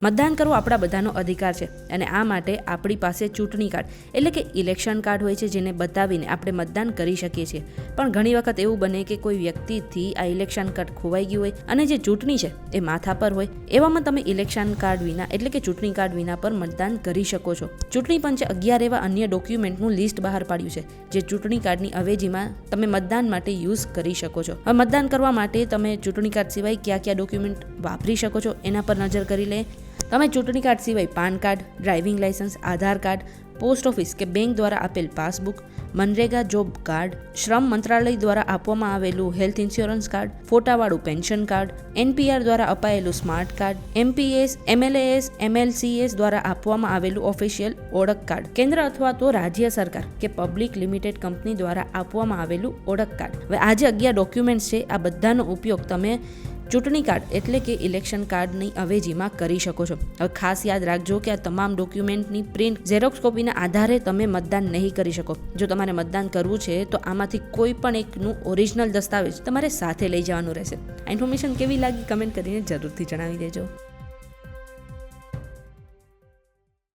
મતદાન કરવું આપણા બધાનો અધિકાર છે અને આ માટે આપણી પાસે ચૂંટણી કાર્ડ એટલે કે ઇલેક્શન કાર્ડ હોય છે, જેને બતાવીને આપણે મતદાન કરી શકીએ છીએ. પણ ઘણી વખત એવું બને કે કોઈ વ્યક્તિથી આ ઇલેક્શન કાર્ડ ખોવાઈ ગયું હોય અને જે ચૂંટણી છે એ માથા પર હોય. એવામાં તમે ઇલેક્શન કાર્ડ વિના એટલે કે ચૂંટણી કાર્ડ વિના પર મતદાન કરી શકો છો. ચૂંટણી પંચે 11 એવા અન્ય ડોક્યુમેન્ટનું લિસ્ટ બહાર પાડ્યું છે જે ચૂંટણી કાર્ડની અવેજીમાં તમે મતદાન માટે યુઝ કરી શકો છો. હવે મતદાન કરવા માટે તમે ચૂંટણી કાર્ડ સિવાય કયા કયા ડોક્યુમેન્ટ વાપરી શકો છો એના પર નજર કરી લે. તમે ચૂંટણી કાર્ડ સિવાય પાન કાર્ડ, ડ્રાઇવિંગ લાયસન્સ, આધાર કાર્ડ, પોસ્ટ ઓફિસ કે બેંક દ્વારા આપેલ પાસબુક, મનરેગા જોબ કાર્ડ, શ્રમ મંત્રાલય દ્વારા આપવામાં આવેલું હેલ્થ ઇન્સ્યોરન્સ કાર્ડ, ફોટાવાળું પેન્શન કાર્ડ, NPR દ્વારા અપાયેલું smart card, MPS, MLAS, MLCS દ્વારા આપવામાં આવેલું ઓફિશિયલ ઓળખ કાર્ડ, કેન્દ્ર અથવા તો રાજ્ય સરકાર કે પબ્લિક લિમિટેડ કંપની દ્વારા આપવામાં આવેલું ઓળખ કાર્ડ. હવે આ જે 11 ડોક્યુમેન્ટ્સ છે આ બધાનો ઉપયોગ તમે ચૂંટણી કાર્ડ એટલે કે ઇલેક્શન કાર્ડની અવેજીમાં કરી શકો છો. હવે ખાસ યાદ રાખજો કે આ તમામ ડોક્યુમેન્ટની પ્રિન્ટ ઝેરોક્સ કોપીના આધારે તમે મતદાન નહીં કરી શકો. જો તમારે મતદાન કરવું છે તો આમાંથી કોઈ પણ એકનું ઓરિજિનલ દસ્તાવેજ તમારે સાથે લઈ જવાનું રહેશે. આ ઇન્ફોર્મેશન કેવી લાગી કમેન્ટ કરીને જરૂરથી જણાવી દેજો.